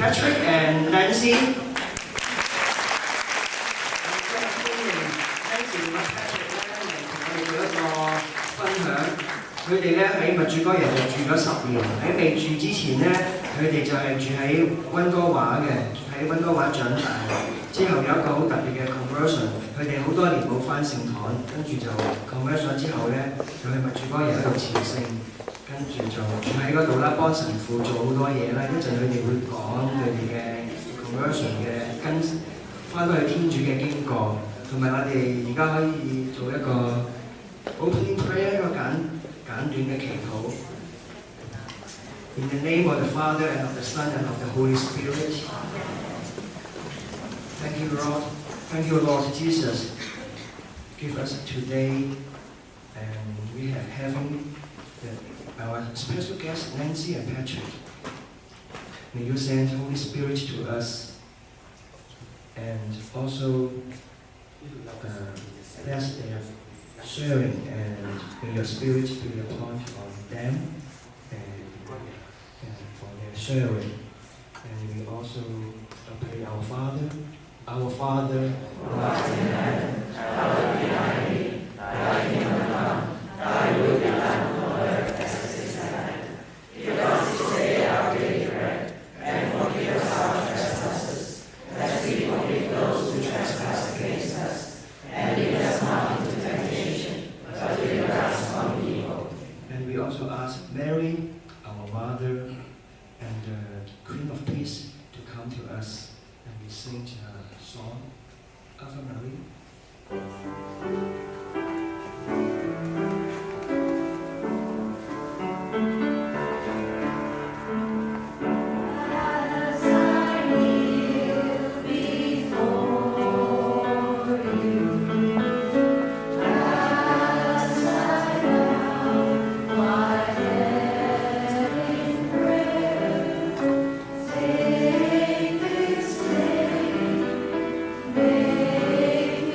Patrick and Nancy。佢哋咧喺墨珠哥人就住咗10年，喺未住之前咧，佢哋就係住喺溫哥華嘅，喺溫哥華長大。之後有一個好特別嘅 conversion， 佢哋好多年冇返聖堂，跟住就 conversion 之後咧，就去墨珠哥人喺度朝聖，跟住就住喺嗰度啦，幫神父做好多嘢啦。一陣佢哋會講佢哋嘅 conversion 嘅跟翻到去天主嘅經過，同埋我哋而家可以做一個 opening prayer 一個簡短嘅祈禱。In the name of the Father and of the Son and of the Holy Spirit. Thank you, Lord. Thank you, Lord Jesus. Give us today, and we have having our special guests Nancy and Patrick. May you send Holy Spirit to us, and also bless their sharing, and may your Spirit be upon them and for their sharing. And we also pray our Father, who art in heaven, hallowed be thy name. Thy kingdom come, thy will be done on earth as it is in heaven. Give us this day our daily bread, and forgive us our trespasses, as we forgive those who trespass against us. And lead us not into temptation, but deliver us from evil. And we also ask Mary, our Mother, and the Queen of Peace, to come to us, and we sing a song, Ave Maria. Take this day, make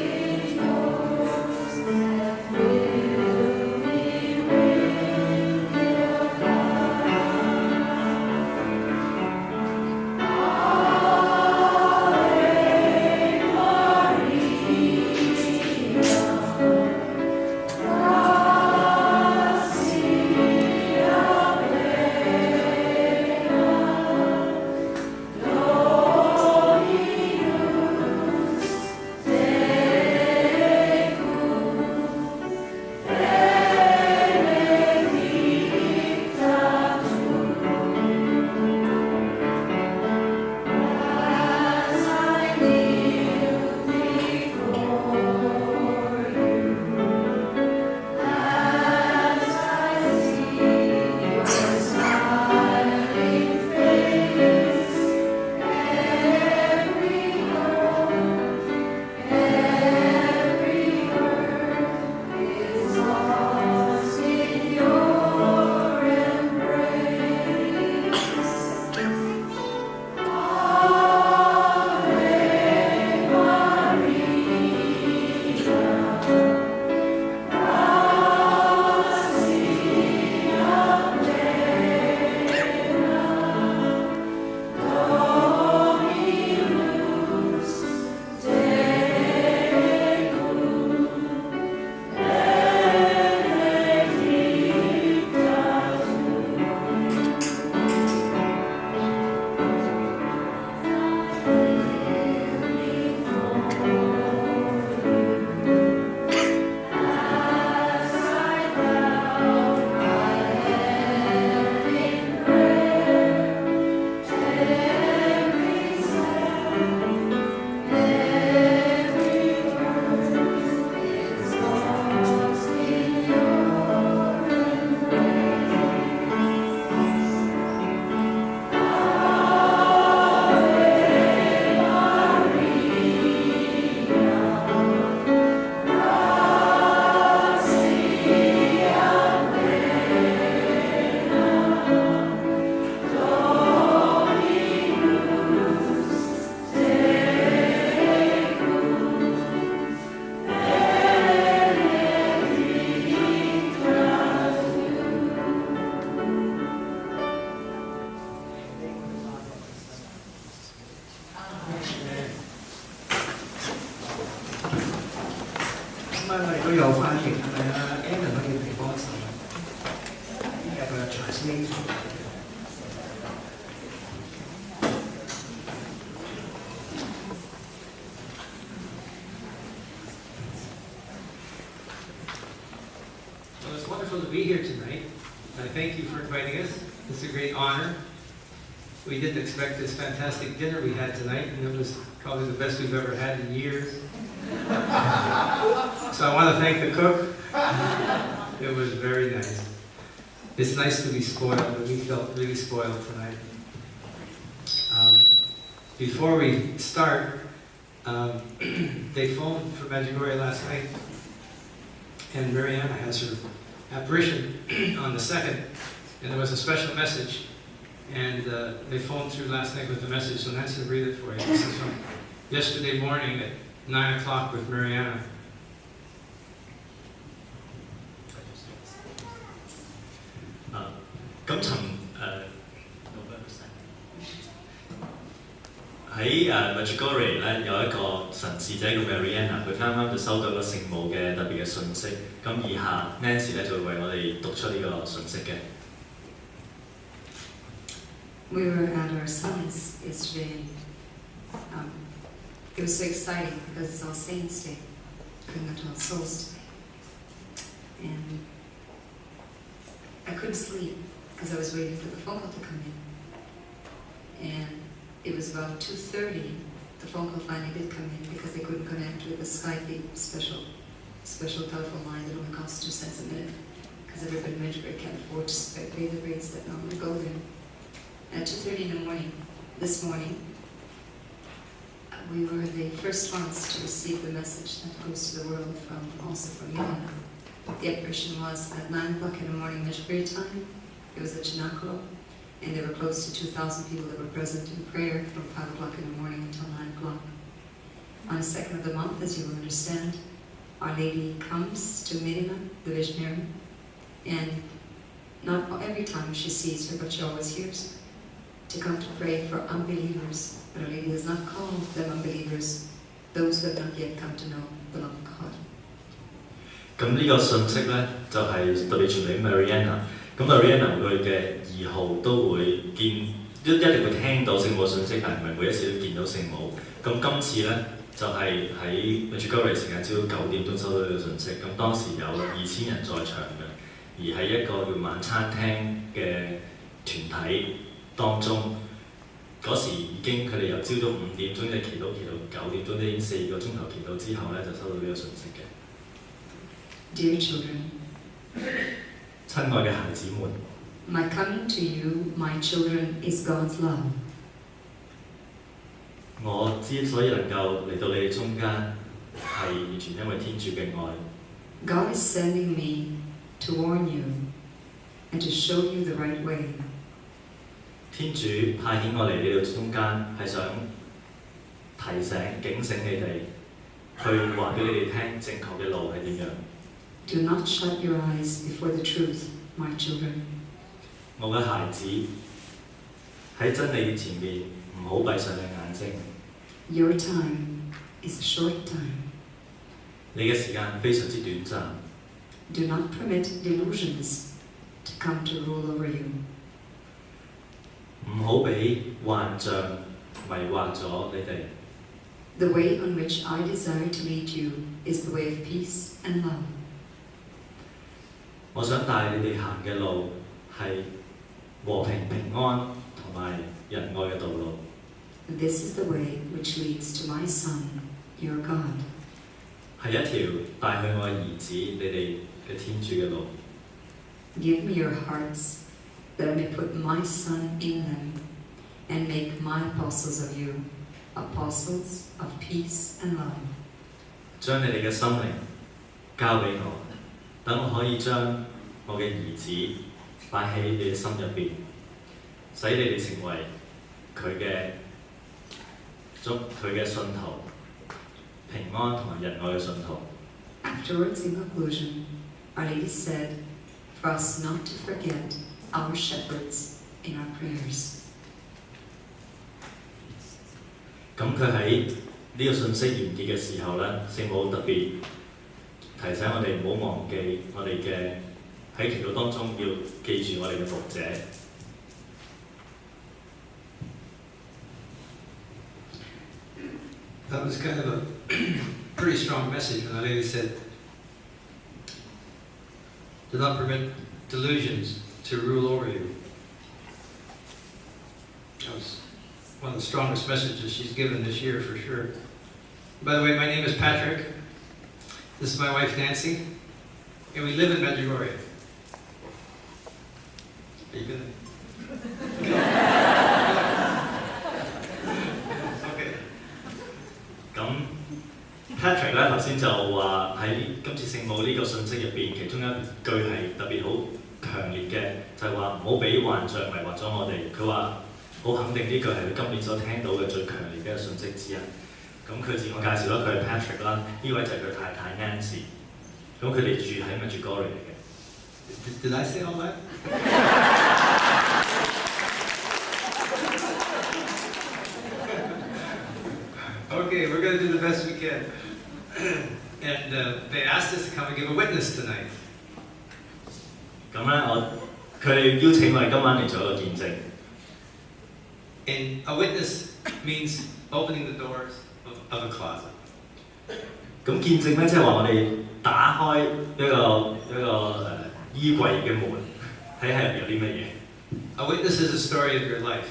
翻我哋都有翻譯，係咪啊 ？Anna 可以嚟幫手，有個 translation。Well, it's wonderful to be here tonight. I thank you for inviting us. It's a great honor. We didn't expect this fantastic dinner we had tonight, and it was probably the best we've ever had in years. So I want to thank the cook. It was very nice. It's nice to be spoiled, but we felt really spoiled tonight. Before we start, they phoned from Medjugorje last night, and Mariana has her apparition on the 2nd, and there was a special message, and they phoned through last night with the message, so Nancy will read it for you. This is from yesterday morning at 9 o'clock with Mariana. 咁喺Medjugorje 咧有一個神視者叫 Mariana， 佢啱啱就收到個聖母嘅特別嘅信息。咁以下 Nancy 咧就會為我哋讀出呢個信息嘅。We were at our son's yesterday. It was so exciting because it's All Saints' Day, coming up to All Souls Day. And I couldn't sleep because I was waiting for the phone call to come in. And it was about 2:30. The phone call finally did come in because they couldn't connect with the Skype special telephone line that only costs 2 cents a minute because everybody in Medjugorje can't afford to pay the rates that normally go there. At 2:30 in the morning, this morning, we were the first ones to receive the message that goes to the world also from Yelena. The apparition was at 9 o'clock in the morning Medjugorje time. It was at Chinaklo, and there were close to 2,000 people that were present in prayer from 5 o'clock in the morning until 9 o'clock. On the 2nd of the month, as you will understand, Our Lady comes to Medina, the visionary, and not every time she sees her, but she always hears her, to come to pray for unbelievers. But Our Lady does not call them unbelievers, those who have not yet come to know the love of God. 咁呢個信息咧就係特別傳俾 Mariana。咁 Mariana 佢嘅2號都會一定會聽到聖母信息，但係唔係每一次都見到聖母。咁今次咧就係喺 Medjugorje 時間朝9點鐘收到呢個信息。咁當時有2000人在場嘅，而喺一個叫晚餐廳嘅團體當中，嗰時已經佢哋由朝早5點鐘就祈禱到9點鐘，已經4個鐘頭祈禱之後咧就收到呢個信息嘅。Dear children, 親愛嘅孩子們 my coming to you, my children, is God's love. 我之所以能夠嚟到你哋中間，係完全因為天主嘅愛。God is sending me to warn you and to show you the right way. 天主派遣我嚟你哋中間，係想提醒、警醒你哋，去話俾你哋聽正確嘅路係點樣。Do not shut your eyes before the truth, my children. 我嘅孩子喺真理前面，唔好閉上你眼睛。Your time is a short time. 你嘅時間非常之短暫。Do not permit delusions to come to rule over you. 唔好俾幻象迷惑咗你哋。The way on which I desire to lead you is the way of peace and love. 我想帶你哋行嘅路係和平、平安同埋仁愛嘅道路。This is the way which leads to my Son, your God. 係一條帶去我兒子你哋嘅天主嘅路。Give me your hearts, that I may put my Son in them, and make my apostles of you, apostles of peace and love. 將你哋嘅心靈交俾我，等我可以將我嘅兒子擺喺你嘅心入邊，使你哋成為佢嘅信徒，平安同埋仁愛嘅信徒。Afterwards, in conclusion, Our Lady said for us not to forget our shepherds in our prayers. 咁佢喺呢個信息完結嘅時候咧，聖母特別提醒我哋唔好忘記我哋嘅喺祈禱當中要記住我哋嘅牧者。That was kind of a pretty strong message when the lady said, "Do not permit delusions to rule over you." That was one of the strongest messages she's given this year for sure. By the way, my name is Patrick. This is my wife Nancy, and we live in Medjugorje. Are you good? Okay. 咁 Patrick 咧頭先就話喺今次聖母呢個信息入邊，其中一句係特別好強烈嘅，就係話唔好俾幻象迷惑咗我哋。佢話好肯定呢句係佢今年所聽到嘅最強烈嘅信息之一。咁佢自我介紹啦，佢係 Patrick 啦，呢位就係佢太太 Nancy。咁佢哋住喺 Medjugorje 嚟嘅。Did I say all that? Okay, we're going to do the best we can. And they asked us to come and give a witness tonight. 咁咧，佢哋邀請我哋今晚嚟做一個見證。And a witness means opening the doors of a closet. 咁見證咧，即係話我哋打開一個衣櫃嘅門，睇下入邊有啲乜嘢。A witness is a story of your life.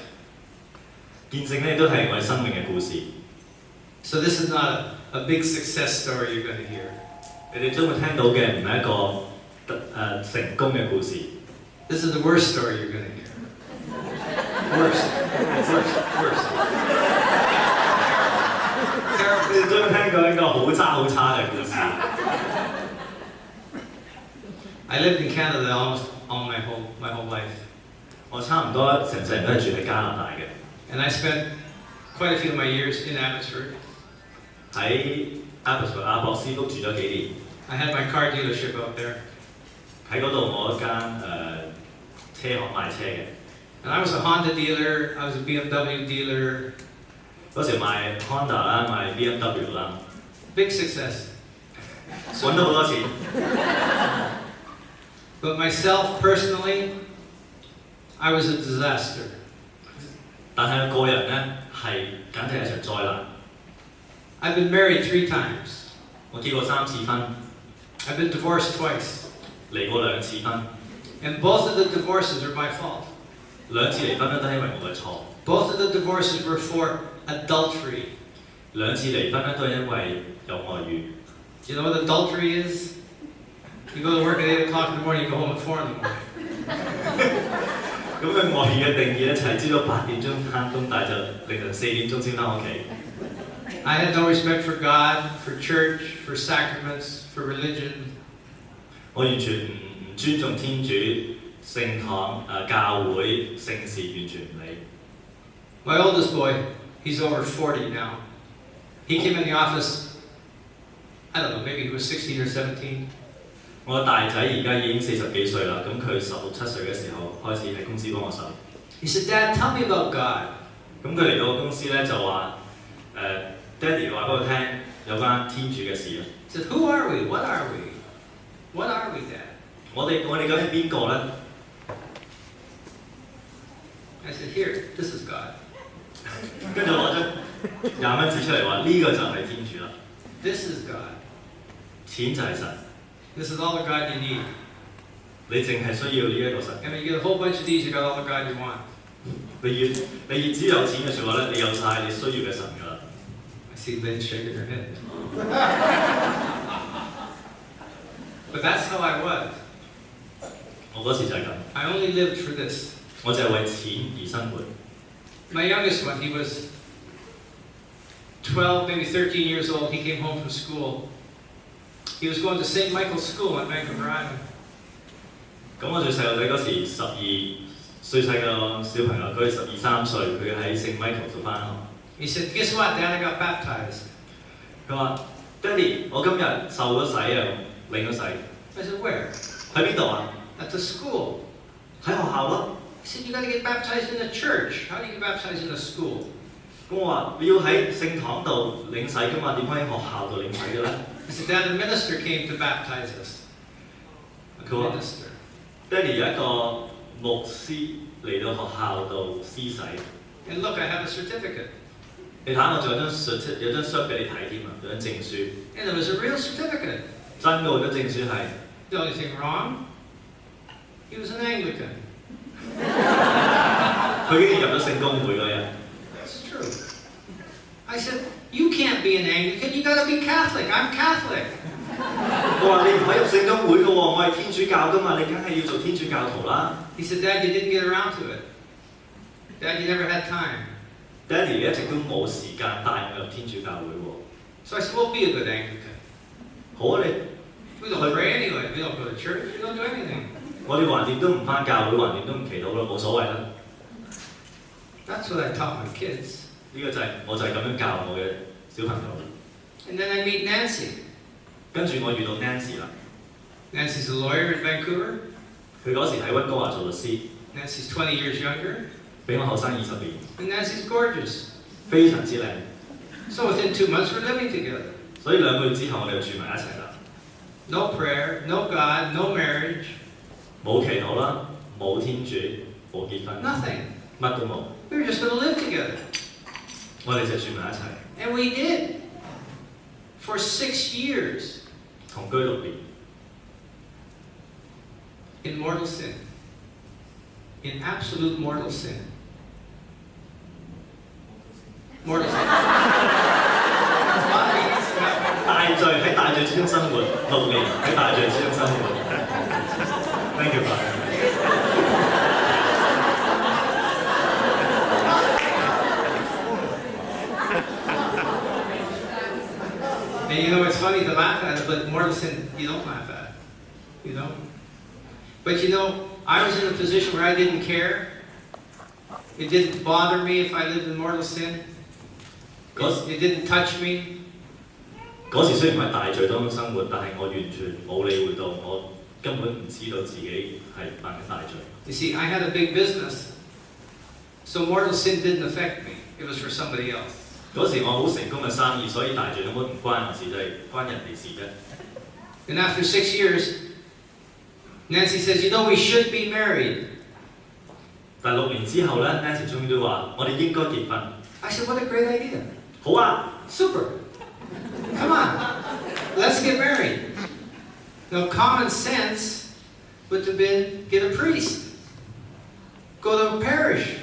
見證咧都係我哋生命嘅故事。So this is not a big success story you're going to hear. 你哋將會聽到嘅唔係一個成功嘅故事。This is the worst story you're going to hear. Worst. 你哋將會聽過一個好差嘅故事。I lived in Canada almost all my whole life. 我差唔多成世人都係住喺加拿大嘅。And I spent quite a few of my years in Abbotsford. 喺阿博斯福住咗幾年。I had my car dealership out there. 喺嗰度我一間車行賣車嘅。And I was a Honda dealer. I was a BMW dealer. 嗰時賣 Honda 啦，賣 BMW 啦。Big success. 揾到好多錢。But myself personally, I was a disaster. 但係個人咧係簡直係場災難。I've been married 3 times. 我結過3次婚。I've been divorced twice. 離過2次婚。And both of the divorces are my fault. 2次離婚咧都係因為我嘅錯。Both of the divorces were for adultery. 2次離婚咧都係因為有外遇。You know what adultery is? You go to work at 8 o'clock in the morning, you go home at 4 in the morning. 咁佢外遇嘅定義咧就係朝早8點鐘翻工，但係就凌晨4點鐘先翻屋企。I had no respect for God, for church, for sacraments, for religion. 我完全唔尊重天主、聖堂、教會、聖事，完全唔理。My oldest boy, he's over 40 now. He came in the office, I don't know, maybe he was 16 or 17. 我大仔而家已經40幾歲啦，咁佢16、17歲嘅時候開始喺公司幫我手。He said, "Dad, tell me about God." 咁佢嚟到公司咧就話爹哋話俾我聽有關天主嘅事啊。He said, "Who are we? What are we? What are we, Dad?" 我哋究竟邊個咧？ I said, "Here, this is God." 跟住攞張20蚊紙出嚟話呢個就係天主啦。This is God. 錢就係神。This is all the God you need. 你淨係需要呢一個神。And when you get a whole bunch of these, you got all the God you want. 你越只有錢嘅説話咧，你有晒你需要嘅神㗎啦。I see Lynn shaking her head. But that's how I was. 我嗰時就係咁。I only lived for this. 我就係為錢而生活。My youngest one, he was 12, maybe 13 years old. He came home from school. He was going to St. Michael's School on Medjugorje A. 咁我最細路仔嗰時12歲細個小朋友，佢12、13歲，佢喺聖 Michael 度翻學。He said, "Guess what, Dad? I got baptized." 佢話：爹哋，我今日受咗洗啊，領咗洗。I said, "Where?" 喺邊度啊？ "At the school." 喺學校咯。He said, "You got to get baptized in the church. How do you get baptized in a school?" 咁我話：你要喺聖堂度領洗㗎嘛，點可以喺學校度領洗嘅咧？ He said, Dad, a minister came to baptize us. A 佢話 minister. 爹哋有一個牧師嚟到學校度施洗， And look, I have a certificate. 你睇下我仲有張相俾你睇添啊，有張證書， And it was a real certificate. 真嘅喎，張證書係 The only thing wrong, he was an Anglican. 佢已經入咗聖公會嗰日。 That's true. I said, you can't be an Anglican, you gotta be Catholic. I'm Catholic. 我話你唔可以入聖公會嘅喎，我係天主教噶嘛，你梗係要做天主教徒啦。 He said, Dad, you didn't get around to it. Dad, you never had time. 爹哋一直都冇時間帶我入天主教會喎。 So I said, well, be a good Anglican. 好啊，你 We don't pray anyway. We don't go to church. We don't do anything. 我哋橫掂都唔翻教會，橫掂都唔祈禱啦，冇所謂啦。 That's what I taught my kids. 呢個就係我就係咁樣教我嘅小朋友。 And then I meet Nancy. 跟住我遇到 Nancy 啦， Nancy's a lawyer in Vancouver. 佢嗰時喺溫哥華做律師， Nancy's 20 years younger. 比我後生20年， And Nancy's gorgeous. 非常之靚。 So within 2 months, we're living together. 所以2個月之後，我哋就住埋一齊啦。 No prayer, no God, no marriage, 冇祈禱啦，冇天主，冇結婚， nothing. 乜都冇。 We were just going to live together. 我哋就住埋一齊， And we did. For 6 years 同居6年， in mortal sin. In absolute mortal sin. Mortal sin. 大罪喺大罪之中生活6年，喺大罪之中生活。Thank you, Father. And you know, it's funny to laugh at it, but mortal sin, you don't laugh at it. You know? But you know, I was in a position where I didn't care. It didn't bother me if I lived in mortal sin. It didn't touch me. 嗰時雖然係大罪當中生活，但係我完全冇理會到，我根本唔知道自己係犯緊大罪。 You see, I had a big business, so mortal sin didn't affect me. It was for somebody else. 嗰時我好成功嘅生意，所以大罪根本唔關我事，就係關人哋事啫。 And after 6 years, Nancy says, you know, we should be married. 但6年之後咧 ，Nancy 終於都話：我哋應該結婚。 I said, what a great idea. 好啊， Super. Come on. Let's get married. Now, common sense would have been get a priest, go to a parish,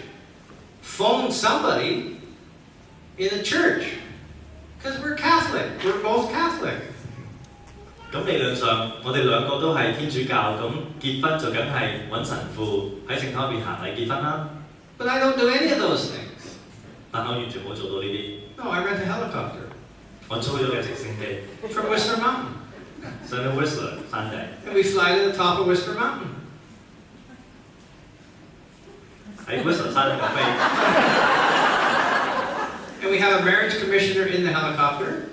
phone somebody in a church. Because we're Catholic. We're both Catholic. 咁理論上，我哋2個都係天主教，咁結婚就梗係揾神父喺聖堂入邊行禮結婚啦。 But I don't do any of those things. 但我完全冇做到呢啲， No, I rent a helicopter 我租咗架直升機 from Whistler Mountain. 上到 Whistler 山頂， And we fly to the top of Whistler Mountain. 喺 Whistler 山頂飛。 And we have a marriage commissioner in the helicopter.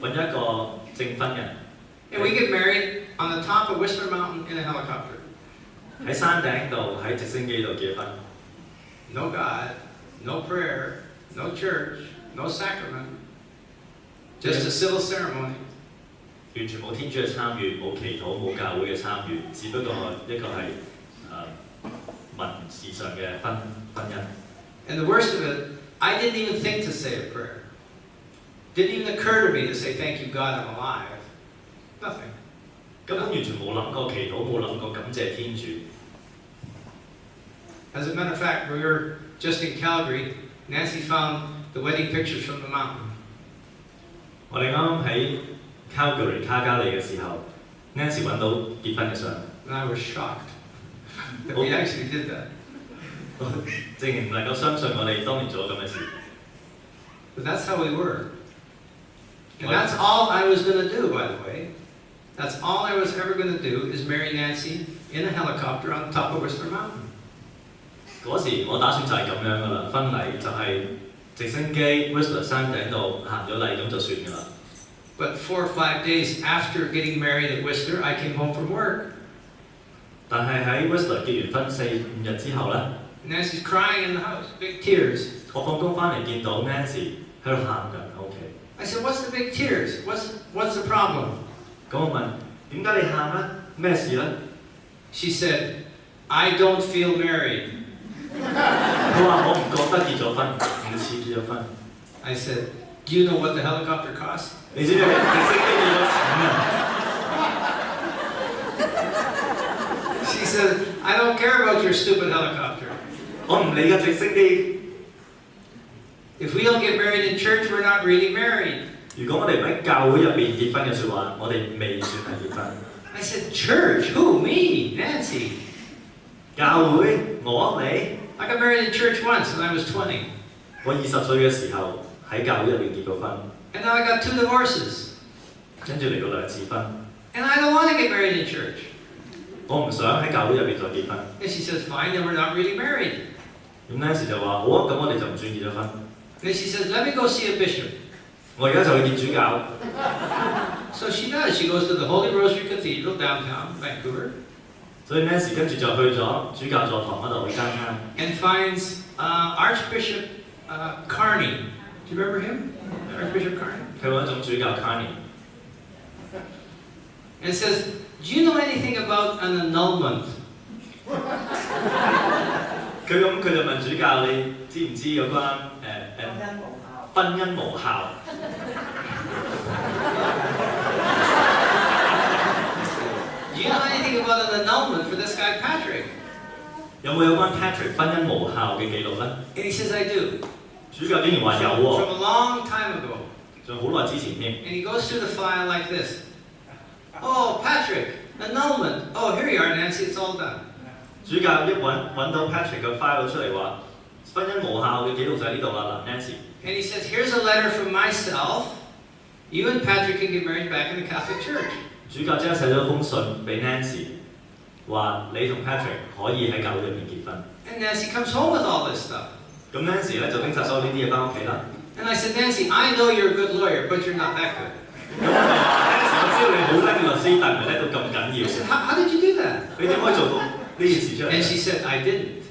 揾一個證婚人 And we get married on the top of Whistler Mountain in a helicopter. 喺山頂度喺直升機度結婚， No God, no prayer, no church, no sacrament. Just a civil ceremony. 完全冇天主嘅參與，冇祈禱，冇教會嘅參與，只不過一個係民事上嘅婚姻。 And the worst of it, I didn't even think to say a prayer. Didn't even occur to me to say, thank you, God, I'm alive. Nothing. 根本完全冇諗過祈禱，冇諗過感謝天主。 As a matter of fact, we were just in Calgary. Nancy found the wedding pictures from the mountain. 我哋啱啱喺 Calgary 卡加利嘅時候，Nancy 揾到結婚嘅相， And I was shocked that we actually did that. 證明唔能夠相信我哋當年做咗咁嘅事。 But that's how we were. And that's all I was going to do, by the way. That's all I was ever going to do is marry Nancy in a helicopter on top of Whistler Mountain. 嗰時我打算就係咁樣噶啦，婚禮就係直升機 Whistler 山頂度行咗禮咁就算噶啦。 But 4 or 5 days after getting married at Whistler, I came home from work. 但係喺 Whistler 結完婚4、5日之後咧， Nancy's crying in the house, big tears. 我放工翻嚟見到 Nancy 喺度喊緊喺屋企。I I said, what's the big tears? What's the problem? 咁我問點解你喊咧？咩事咧？ She said, I don't feel married. 佢話我唔覺得結咗婚，唔似結咗婚。 I said, do you know what the helicopter costs? 你知唔知直升機幾多錢啊？ She said, I don't care about your stupid helicopter. 我唔理㗎直升機。 If we don't get married in church, we're not really married. 如果我哋唔喺教會入邊結婚嘅説話，我哋未算係結婚。 I said, church? Who? Me? Nancy? 教會我你， I got married in church once when I was 20. 我20歲嘅時候喺教會入邊結過婚， And now I got 2 divorces. 跟住嚟過2次婚。 And I don't want to get married in church. 我唔想喺教會入邊再結婚。 And she says, fine, then we're not really married. 咁嗰陣時就話好啊，咁我哋就唔算結咗婚。 Then she says, let me go see a bishop. 我而家就去見主教。 So she does. She goes to the Holy Rosary Cathedral downtown Vancouver 所以 Nancy 跟住就去咗主教座堂嗰度去間間， and finds Archbishop Carney. Do you remember him? Archbishop Carney. 佢揾一種主教 Carney， And says, do you know anything about an annulment? 佢就問主教你知唔知有關婚姻無效？ Do you know anything about an annulment for this guy Patrick? 有冇關 Patrick 婚姻無效嘅記錄咧？ And he says, I do. 主教竟然話有喎， From a long time ago. 仲好耐之前添。 And he goes through the file like this. Oh, Patrick, annulment. Oh, here you are, Nancy, it's all done. 主教一揾到 Patrick 嘅 file 出嚟話，婚姻無效嘅記錄就喺呢度啦，嗱 Nancy。 And he says, here's a letter from myself. You and Patrick can get married back in the Catholic Church. 主教即刻寫咗封信俾 Nancy，話你同 Patrick 可以喺教會入面結婚。 And Nancy comes home with all this stuff. 咁 Nancy 咧就拎晒所有呢啲嘢翻屋企啦。 And I said, Nancy, I know you're a good lawyer, but you're not that good. 咁我就話 Nancy，我知道你好叻嘅律師，但唔係叻到咁緊 I 要。 said, how did you do that? 你點可以做到呢件事出嚟 And she said, I didn't.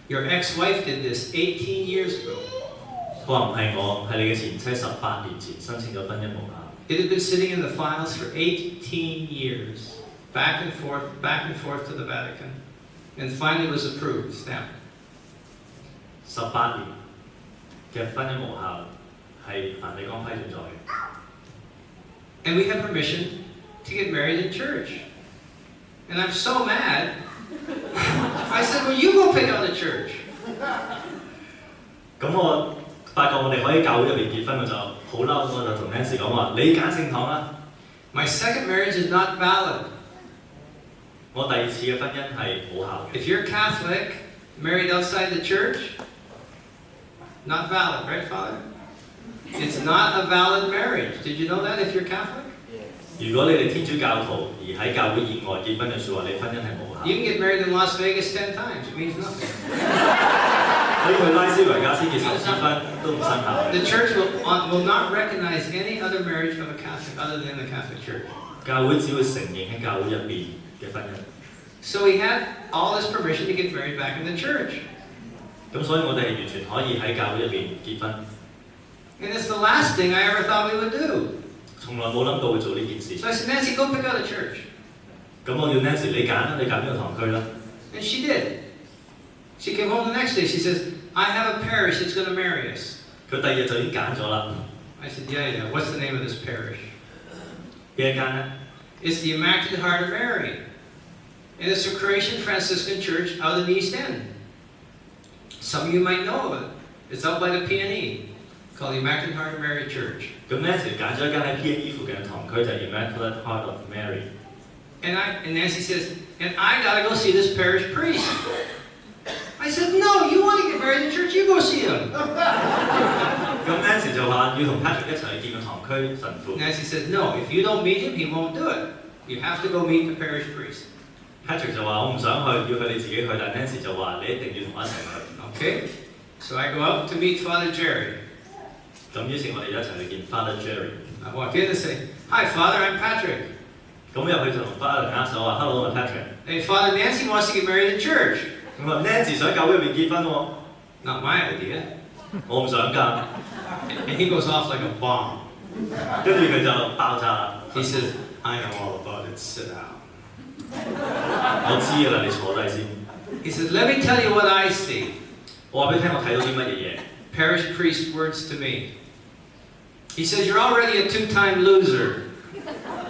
Your ex-wife did this 18 years ago. 佢話唔係我，係你嘅前妻18年前申請咗婚姻無效。 It had been sitting in the files for 18 years, back and forth to the Vatican, and finally was approved, stamped. 18年嘅婚姻無效係梵蒂岡批准咗嘅。 And we had permission to get married in church. And I'm so mad. I said, well, you go pick out a church. 咁我發覺我哋可以教會入邊結婚，我就好嬲，我就同 Nancy 講話：你揀聖堂啦！ My second marriage is not valid. 我第2次嘅婚姻係無效嘅。 If you're Catholic, married outside the church, not valid, right, Father? It's not a valid marriage. Did you know that if you're Catholic? 如果你哋天主教徒而喺教會以外結婚嘅説話，你婚姻係無效。 You can get married in Las Vegas 10 times. It means nothing. 可以去拉斯維加斯結10次婚都唔生效。 The church will not recognize any other marriage of a Catholic other than the Catholic Church. 教會只會承認喺教會入邊嘅婚姻。 So we had all this permission to get married back in the church. 咁所以我哋係完全可以喺教會入邊結婚。 And it's the last thing I ever thought we would do. 從來冇諗過會做呢件事。 So I said, Nancy, go pick out a church. 咁我要 Nancy 你揀啦，你揀邊個堂區啦？ And she did. She came home the next day. She says, I have a parish that's going to marry us. 佢第2日就已經揀咗啦。 I said, yeah. What's the name of this parish? 邊一間咧？ It's the Immaculate Heart of Mary. And it's a Croatian Franciscan church out in the East End. Some of you might know of it. It's out by the PNE, called the Immaculate Heart of Mary Church. 咁 Nancy 揀咗一間喺 PNE 附近嘅堂區，就係 Immaculate Heart of Mary。 And Nancy says, and I got to go see this parish priest. I said, no, you want to get married in church, you go see him. 咁 Nancy 就話要同 Patrick 一齊去見個堂區神父。 Nancy says, no, if you don't meet him, he won't do it. You have to go meet the parish priest. Patrick 就話我唔想去，要佢哋自己去，但 Nancy 就話你一定要同我一齊去。 Okay? So I go up to meet Father Jerry. 咁於是我哋一齊去見 Father Jerry。 I walk in and say, hi, Father, I'm Patrick. 咁入去就同 Father 握手話 Hello， 我係 Patrick。 Hey, Father, Nancy wants to get married in church. 咁話 Nancy 想喺教會入邊結婚喎， Not my idea. 我唔想㗎。 And he goes off like a bomb. 跟住佢就爆炸啦。He says, I know all about it, sit down. 我知㗎啦，你坐低先。He says, let me tell you what I see. 我話俾你聽，我睇到啲乜嘢嘢。Parish priest words to me. He says, you're already a two-time loser.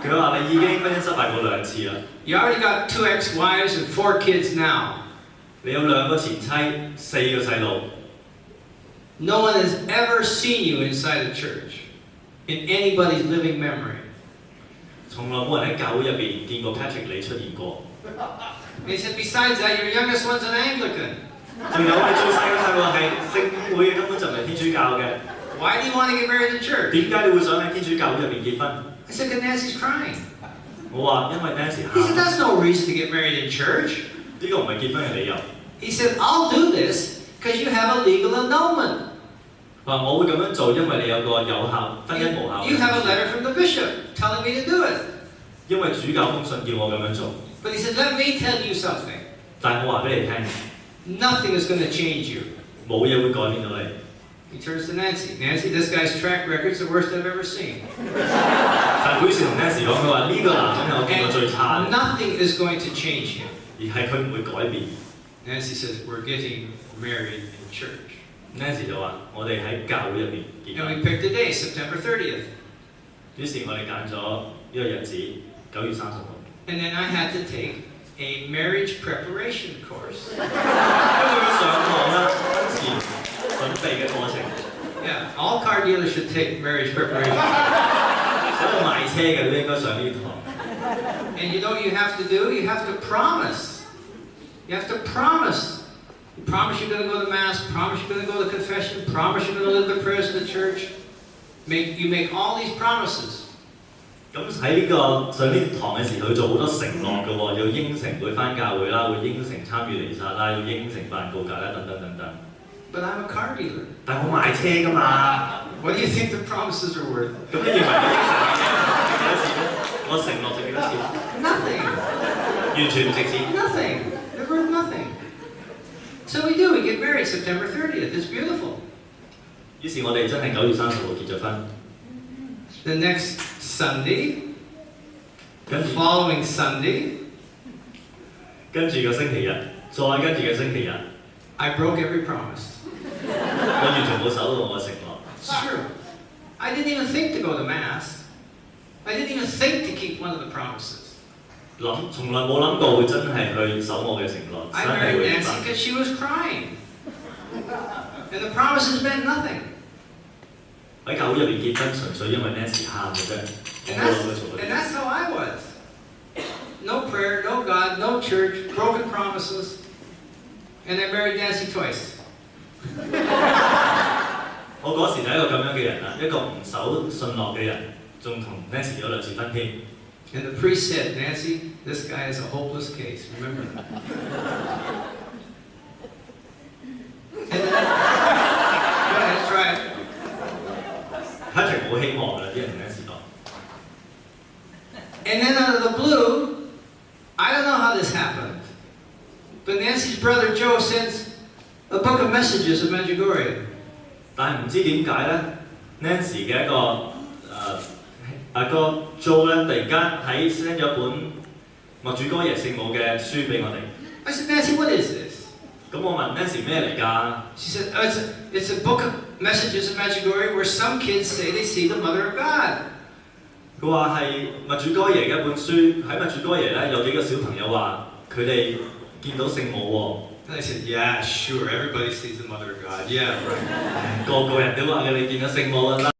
佢話你已經婚姻失敗過2次啦。You already got 2 ex-wives and 4 kids now. 你有2個前妻，4個細路。No one has ever seen you inside a church, in anybody's living memory. 從來冇人喺教會入邊見過 Patrick 你出現過。He said, besides that, your youngest one's an Anglican. 仲有你最細個細個係聖會嘅，根本就唔係天主教嘅。Why do you want to get married in church? 點解你會想喺天主教會入邊結婚？ I said, because Nancy's crying. 我話因為 Nancy He said, 喊。 that's no reason to get married in church. 呢個唔係結婚嘅理由。He said, I'll do this because you have a legal annulment. 話我會咁樣做，因為你有個有效婚姻無效。 You have a letter from the bishop telling me to do it. 因為主教封信叫我咁樣做。 But he said, let me tell you something. 但係我話俾你聽， Nothing is going to change you. 冇嘢會改變到你。 He turns to Nancy. Nancy, this guy's track record's the worst I've ever seen. 但係佢時同 Nancy 講，佢話呢個男人係我見過最差 And nothing is going to change him. 而係佢唔會改變。 Nancy says, we're getting married in church. Nancy 就話：我哋喺教會入邊結 And 婚。 we picked a day, September 30th. 於是我哋揀咗呢個日子，9月30號。 And then I had to take a marriage preparation course. 跟住佢上堂啦，婚前準備嘅課程。 Yeah, all car dealers should take marriage preparation. 所有賣車嘅都應該上呢堂。 And you know what you have to do? You have to promise. You have to promise. You promise you're going to go to Mass, promise you're going to go to confession, promise you're going to live the prayers of the church. You make all these promises. 咁喺呢個上呢堂嘅時候，佢做好多承諾嘅喎，要應承會翻教會啦，會應承參與彌撒啦，要應承辦告解啦，等等等等。 But I'm a car dealer. 但係我賣車㗎嘛， What do you think the promises are worth? 咁你認為你應承嘅幾多錢咧？我承諾值幾多錢？ Nothing. 完全唔值錢。 Nothing. They're worth nothing. So we do. We get married September 30th. It's beautiful. 於是我哋真係9月30號結咗婚。 The next Sunday, the 跟住 following Sunday, 跟住個星期日，再跟住個星期日， I broke every promise. 我完全冇守到我嘅承諾。 It's true. I didn't even think to go to Mass. I didn't even think to keep one of the promises. 從來冇諗過會真係去守我嘅承諾， I 真係 married 會 Nancy 辦。 because she was crying. And the promises meant nothing. 喺教會入邊結婚，純粹因為 Nancy 喊嘅啫，我 And 冇諗過做 and 嘅。 that's how I was. No prayer, no God, no church, broken promises. And I married Nancy twice. 我嗰時就係一個咁樣嘅人啦，一個唔守信諾嘅人，仲同 Nancy 有2次婚添。 And the priest said, Nancy, this guy is a hopeless case. Remember that. And then, go ahead, try it. Patrick 冇希望㗎啦，啲人同 Nancy 講。 And then out of the blue, I don't know how this happened, but Nancy's brother Joe sends a book of messages of Medjugorje. 但係唔知點解咧，Nancy 嘅一個阿哥 Joe 咧，突然間喺 send 咗本默主哥耶聖母嘅書俾我哋。 I said, Nancy, what is this? 咁我問 Nancy 咩嚟㗎？ She said, oh, it's a book of messages of Medjugorje where some kids say they see the Mother of God. 佢話係默主哥耶嘅一本書，喺默主哥耶咧有幾個小朋友話佢哋見到聖母 And I said, yeah, sure, everybody sees the Mother of God. Yeah, right. 喎，個個人都話佢哋見到聖母㗎啦。